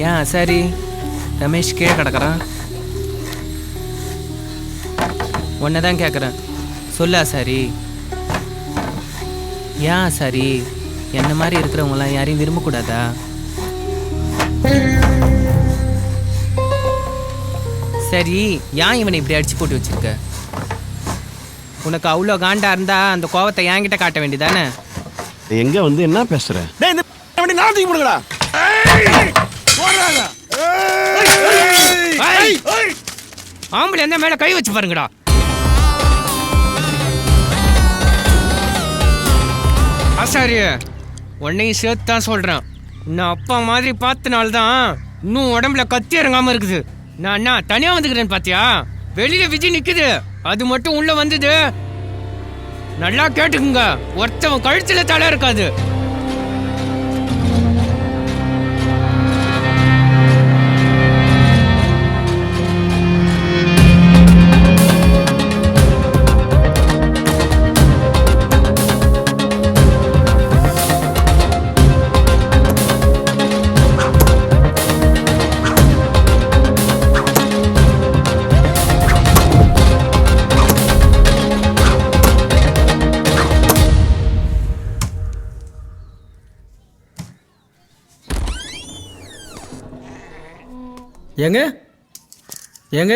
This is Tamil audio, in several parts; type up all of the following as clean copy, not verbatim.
ஏன் சரி ரமேஷ் கீழே கிடக்குறான். உன்னை தான் கேட்குறேன், சொல்லா சரி. ஏன் சரி என்ன மாதிரி இருக்கிறவங்களாம் யாரையும் விரும்பக்கூடாதா? சரி, ஏன் இவனை இப்படி அடிச்சு போட்டு வச்சிருக்க? உனக்கு அவ்வளோ காண்டா இருந்தா அந்த கோவத்தை என்கிட்ட காட்ட வேண்டியதானே? எங்க வந்து என்ன பேசுற? ஆம்பளை என்ன மேல கை வச்சு பாருங்கடா. ஆசாரி, உன்னையும் சேர்த்து தான் சொல்றேன். நான் அப்பா மாதிரி பார்த்தனால்தான் இன்னும் உடம்புல கத்தி இறங்காம இருக்குது. நான் என்ன தனியா வந்துக்கிறேன்னு பாத்தியா? வெளியில விஜய் நிக்குது, அது மட்டும் உள்ள வந்தது. நல்லா கேட்டுக்குங்க, ஒருத்தவன் கழுத்துல தலை இருக்காது. ஏங்க ஏங்க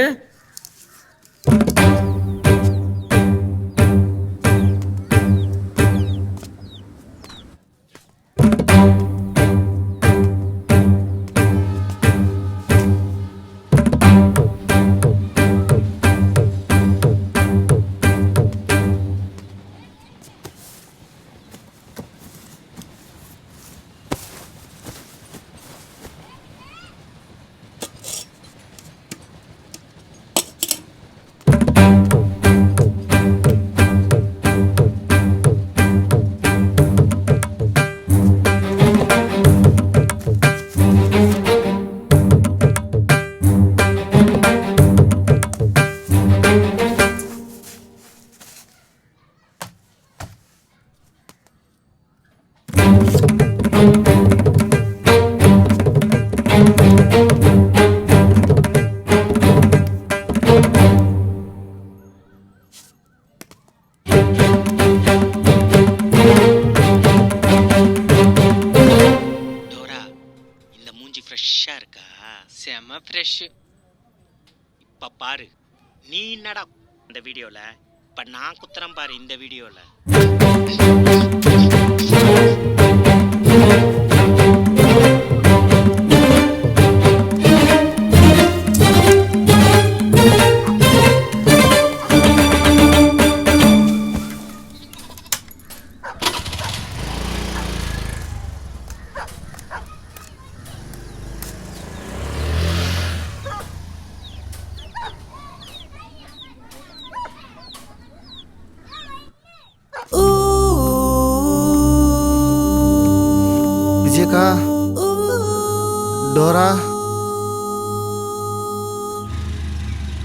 ஃப்ரெஷ்ஷாக இருக்கா? செம ஃப்ரெஷ். இப்போ பாரு, நீ என்னடா இந்த வீடியோவில், இப்போ நான் குத்துறேன் பாரு இந்த வீடியோவில். விஜயக்கா, டோரா.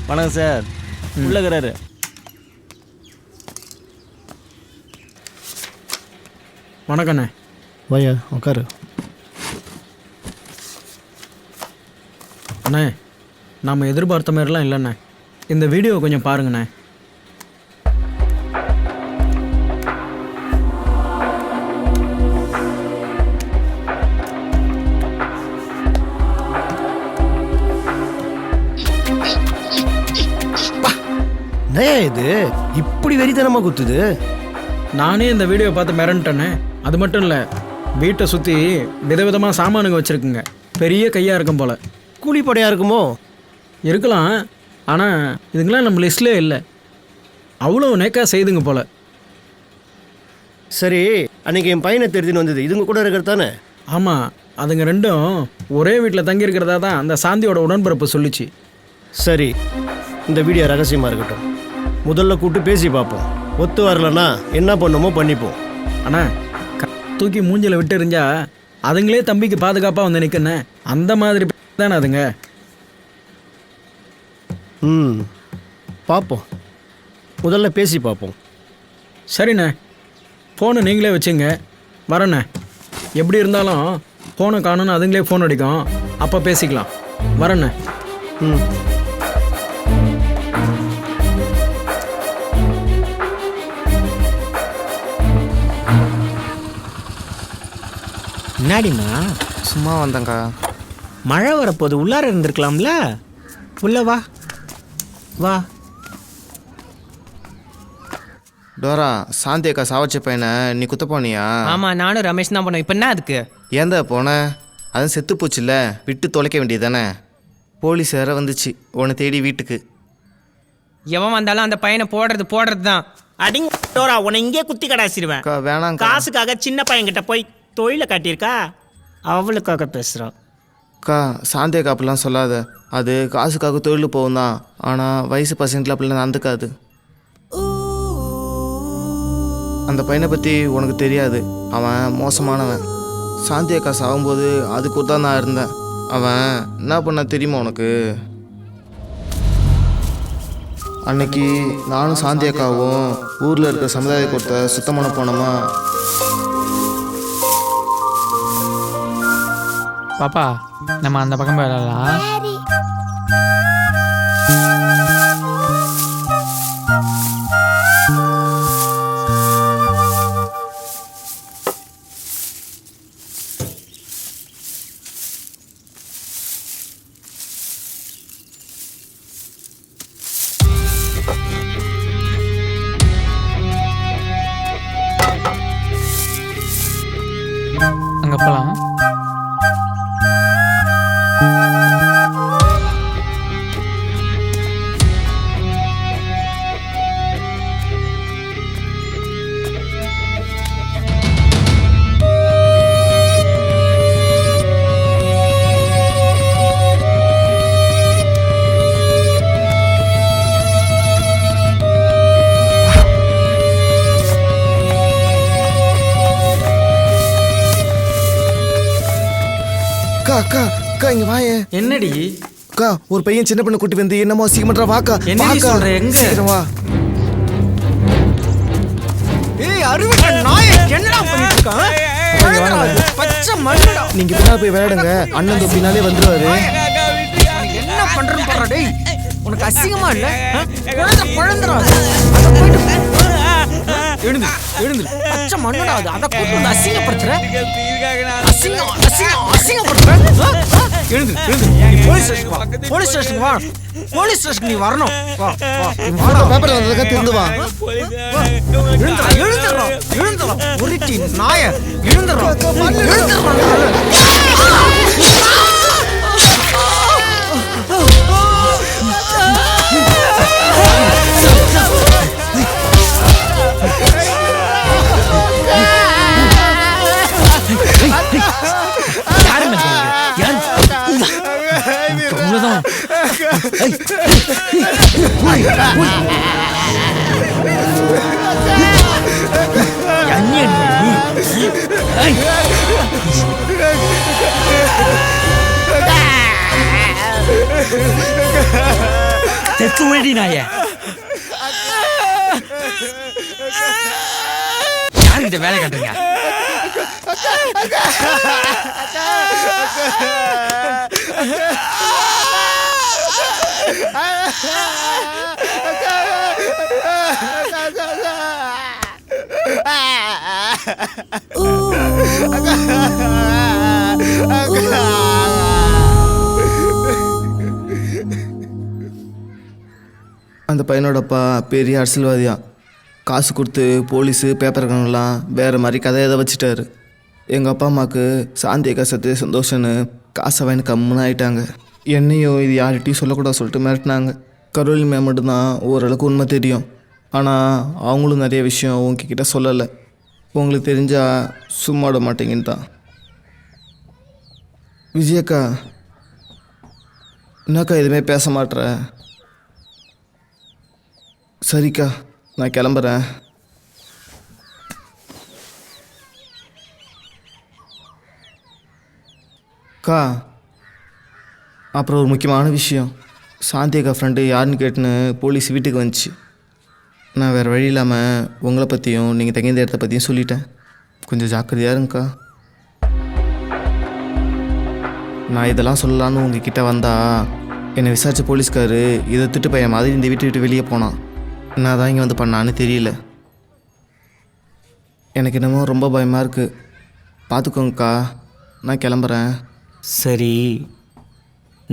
வணக்கம் சார். உள்ளகிறாரு. வணக்கண்ணே. வாயா உட்காரு. அண்ணே, நாம் எதிர்பார்த்த மாதிரிலாம் இல்லைண்ணே. இந்த வீடியோ கொஞ்சம் பாருங்கண்ணே. இது இப்படி வெறித்தனமா குத்துது? நானே இந்த வீடியோ பார்த்து மிரண்டேண்ணே. அது மட்டும் இல்லை, வீட்டை சுற்றி விதவிதமாக சாமானுங்க வச்சுருக்குங்க. பெரிய கையாக இருக்கும் போல். கூலிப்படையாக இருக்குமோ? இருக்கலாம், ஆனால் இதுங்களாம் நம்ம லிஸ்ட்லேயே இல்லை. அவ்வளோ நேக்கா செய்துங்க போல். சரி, அன்றைக்கி என் பையனை தெரிஞ்சுன்னு வந்தது இதுங்க கூட இருக்கிறதானே? ஆமாம், அதுங்க ரெண்டும் ஒரே வீட்டில் தங்கியிருக்கிறதா தான் அந்த சாந்தியோட உடன்பிறப்பு சொல்லிச்சு. சரி, இந்த வீடியோ ரகசியமாக இருக்கட்டும். முதல்ல கூப்பிட்டு பேசி பார்ப்போம். ஒத்து வரலன்னா என்ன பண்ணுமோ பண்ணிப்போம். அண்ணா, தூக்கி மூஞ்சில் விட்டு எறிஞ்சா அதுங்களே தம்பிக்கு பாதுகாப்பாக வந்து நிற்கண்ணே. அந்த மாதிரி தானே அதுங்க. பார்ப்போம், முதல்ல பேசி பார்ப்போம். சரிண்ணே, ஃபோனு நீங்களே வச்சுங்க. வரண்ணே. எப்படி இருந்தாலும் ஃபோனை காணுன்னு அதுங்களே ஃபோன் அடிக்கும், அப்போ பேசிக்கலாம். வரேண்ணே. ம். என்னாடிம்மா சும்மா வந்தேங்க்கா. மழை வரப்போது, உள்ளார இருந்திருக்கலாம்ல. உள்ள வா வா. டோரா, சாந்தி அக்கா சாவச்ச பையனை நீ குத்த போனியா? ஆமா, நானும் ரமேஷ் தான் பண்ணோம். இப்போ என்ன அதுக்கு? ஏந்தா போன? அதுவும் செத்து போச்சுல்ல, விட்டு தொலைக்க வேண்டியது தானே. போலீஸ் வேற வந்துச்சு உன்னை தேடி வீட்டுக்கு. எவன் வந்தாலும் அந்த பையனை போடுறது தான். அடிங்க டோரா, உன்னை இங்கே குத்தி கடாசிடுவேன். அக்கா வேணாங்க்கா. காசுக்காக சின்ன பையன்கிட்ட போய் தொழிலை காட்டியிருக்கா, அவளுக்காக பேசுகிறான். அக்கா, சாந்தி அக்கா அப்படிலாம் சொல்லாத. அது காசுக்காக தொழில் போகும் தான், ஆனால் வயசு பசங்களை அப்படிலாம் நடந்துக்காது. அந்த பையனை பற்றி உனக்கு தெரியாது, அவன் மோசமானவன். சாந்தி அக்கா சாகும்போது அதுக்கு தான் நான் இருந்தேன். அவன் என்ன பண்ண தெரியுமா உனக்கு? அன்னைக்கு நானும் சாந்தி அக்காவும் ஊரில் இருக்கிற சமுதாய கூட்டத்தை சுத்தம் பண்ண போனோமா. பாப்பா, நம்ம அந்த பக்கம் போயிடலாம். அங்கே போகலாம். அக்கா அக்கா இங்க வாயே. என்னடி அக்கா, ஒரு பையன் சின்ன பொண்ணு கூட்டி வந்து என்னமோ சீக்கிரமா வாக்கா. என்னடி சொல்ற? எங்க? சீக்கிரம் வா. ஏய் அருவட்ட நாயே, என்னடா பண்ணிட்டு இருக்க? பச்சை மண்ணுடா. நீங்க பின்னால போய் விளையாடுங்க, அண்ணன் தொப்பினாலே வந்துருவாரு. என்ன பண்றேன்னு பாரு. டேய், உனக்கு அசிங்கமா இல்ல? குழந்தை பழந்துறாது. அத போயிட்டு எழுந்து பச்சை மண்ணுடா. அது அத கூட்டு வந்து அசிங்கப்படுத்துற. அசிங்கப்படுத்துற. எழுந்து நீ போலீஸ் ஸ்டேஷனுக்கு வா. போலீஸ் ஸ்டேஷனுக்கு நீ வரணும். வா வா. பேப்பர் வந்ததுக்கா திருந்து வா. எழுந்துறா. உருட்டி நாய. எழுந்துறா. செத்து வேடி நாய. யாருக்கிட்ட வேலை காட்டுறீங்க? அந்த பையனோடப்பா பெரிய அரசியல்வாதியா. காசு கொடுத்து போலீஸு பேப்பர்காரங்களாம் வேறு மாதிரி கதையை எதை வச்சுட்டாரு. எங்கள் அப்பா அம்மாவுக்கு சாந்தி அக்கா சத்து சந்தோஷம்னு காசை வாங்கி கம்முன்னு ஆகிட்டாங்க. என்னையும் இது யார்கிட்டையும் சொல்லக்கூடாது சொல்லிட்டு மிரட்டினாங்க. கரோலி மேம் மட்டும்தான் ஓரளவுக்கு உண்மை தெரியும். ஆனால் அவங்களும் நிறைய விஷயம் உங்ககிட்ட சொல்லலை. உங்களுக்கு தெரிஞ்சால் சும்மா விட மாட்டேங்கன்னு தான். விஜயக்கா, என்னக்கா எதுவுமே பேச மாட்ற? சரிக்கா, நான் கிளம்புறேன். அக்கா, அப்புறம் ஒரு முக்கியமான விஷயம். சாந்தி அக்கா ஃப்ரெண்டு யாருன்னு கேட்டுன்னு போலீஸ் வீட்டுக்கு வந்துச்சு. நான் வேறு வழி இல்லாமல் உங்களை பற்றியும் நீங்கள் தங்கியிருந்த இடத்த பற்றியும் சொல்லிட்டேன். கொஞ்சம் ஜாக்கிரதையாக இருங்கக்கா. நான் இதெல்லாம் சொல்லலான்னு உங்ககிட்ட வந்தா என்னை விசாரித்த போலீஸ்காரு இதை திட்டு பையன் மாதிரி இந்த வீட்டை விட்டு வெளியே போனான். என்ன தான் இங்கே வந்து பண்ணான்னு தெரியல. எனக்கு என்னமோ ரொம்ப பயமாக இருக்குது. பார்த்துக்கோங்கக்கா, நான் கிளம்புறேன். சரி,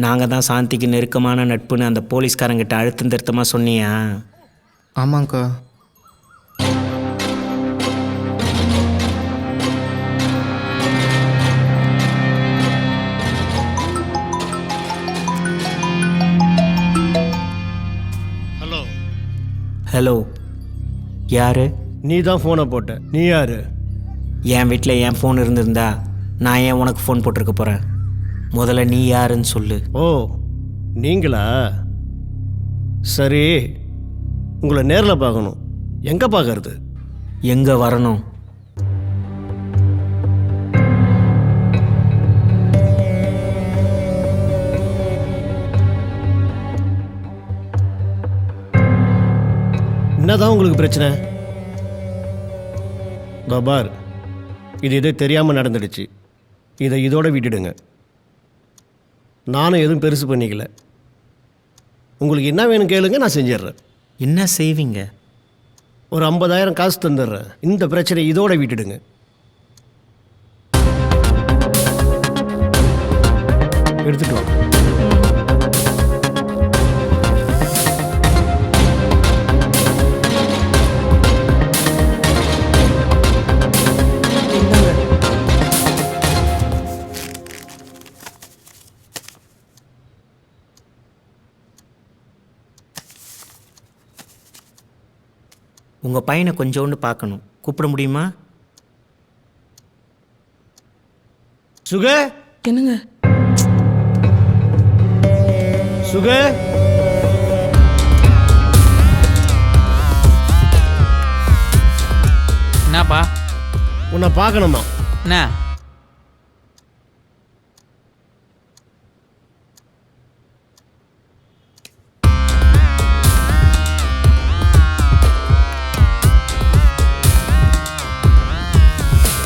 நாங்கள் தான் சாந்திக்கு நெருக்கமான நட்புன்னு அந்த போலீஸ்காரங்கிட்ட அழுத்தம் திருத்தமாக சொன்னியா? ஆமாங்க்கா. ஹலோ. ஹலோ, யாரு? நீ தான் ஃபோனை போட்ட. நீ யாரு? என் வீட்டில் என் ஃபோன் இருந்திருந்தா நான் ஏன் உனக்கு ஃபோன் போட்டிருக்க போகிறேன்? முதல்ல நீ யாருன்னு சொல்லு. ஓ, நீங்களா? சரி, உங்களை நேரில் பார்க்கணும். எங்கே பார்க்கறது? எங்கே வரணும்? என்னதான் உங்களுக்கு பிரச்சனை? பார், இது தெரியாமல் நடந்துடுச்சு. இதை இதோட விட்டுடுங்க. நானும் எதுவும் பெருசு பண்ணிக்கல. உங்களுக்கு என்ன வேணும் கேளுங்க, நான் செஞ்சிடுறேன். என்ன செய்வீங்க? ஒரு 50,000 காசு தந்துடுறேன். இந்த பிரச்சனை இதோட விட்டுடுங்க. எடுத்துட்டு வா. உங்கள் பையனை கொஞ்சோண்டு பார்க்கணும். கூப்பிட முடியுமா? சுக, என்னங்க? சுக, என்னப்பா? உன்னை பார்க்கணுமா? என்ன?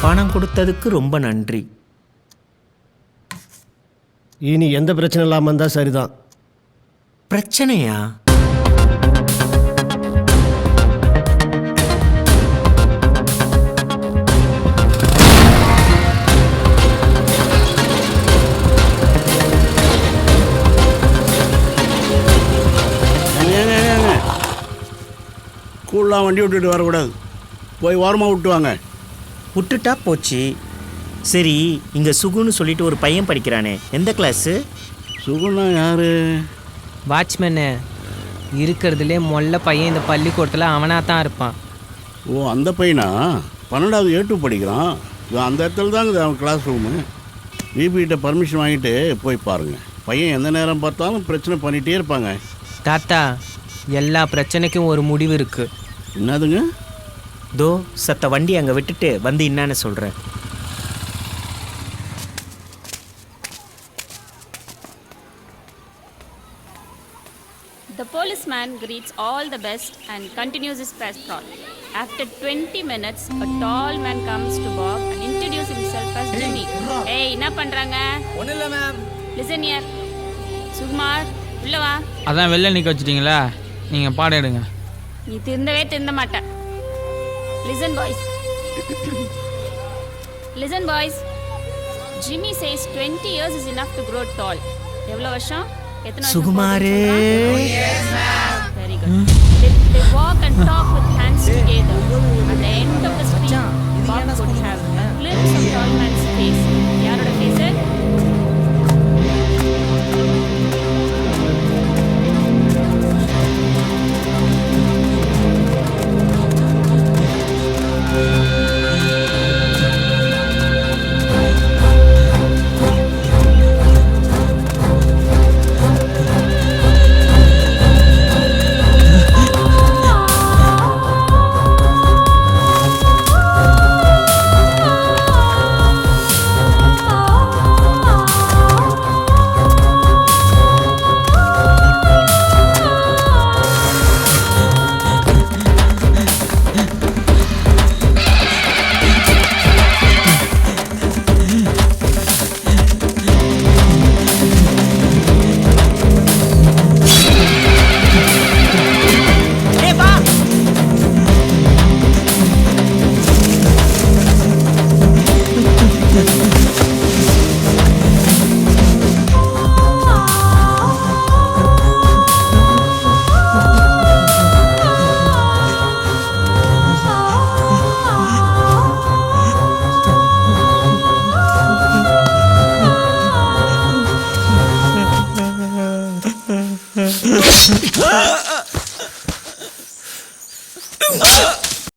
பணம் கொடுத்ததுக்கு ரொம்ப நன்றி. இனி எந்த பிரச்சனை இல்லாமல் இருந்தால் சரிதான். பிரச்சனையா? ஸ்கூல்லாம் வண்டி விட்டுட்டு வரக்கூடாது. போய் ஓரமாக விட்டுவாங்க. விட்டுட்டா போச்சு. சரி, இங்கே சுகுன்னு சொல்லிட்டு ஒரு பையன் படிக்கிறானே, எந்த கிளாஸு? சுகுணா யாரு? வாட்ச்மேனு இருக்கிறதுலே மொல்ல பையன் இந்த பள்ளிக்கூடத்தில் அவனாக தான் இருப்பான். ஓ, அந்த பையனா? 12வது A2 படிக்கிறான். அந்த இடத்துல தாங்க அவன் கிளாஸ் ரூமு. பிபிகிட்ட பர்மிஷன் வாங்கிட்டு போய் பாருங்கள். பையன் எந்த நேரம் பார்த்தாலும் பிரச்சனை பண்ணிகிட்டே இருப்பாங்க. தாத்தா, எல்லா பிரச்சனைக்கும் ஒரு முடிவு இருக்குது. என்னதுங்க? தோ சத்த வண்டி அங்கே விட்டுட்டு வந்து என்னன்னு சொல்கிறேன். The policeman greets all the best and continues his patrol. After 20 minutes, a tall man comes to Bob and introduces himself as Jimmy. Hey, என்ன பண்றாங்க? ஒன்றும் இல்லை மேம். Listen here. சுகுமார், உள்ள வா. அதான் வெளில நிற்க வச்சுட்டீங்களா? நீங்கள் பாடம் எடுங்க. நீ திருந்த மாட்ட. Listen boys. Listen boys. Jimmy says 20 years is enough to grow tall. எவ்வளோ வருஷம்? எத்தனை வருஷம்? சுகுமாரே. Yes ma'am. Very good. They walk and talk with hands together. At the end of the street, Bob could have a glimpse of tall man's face. யாரோட face? சார்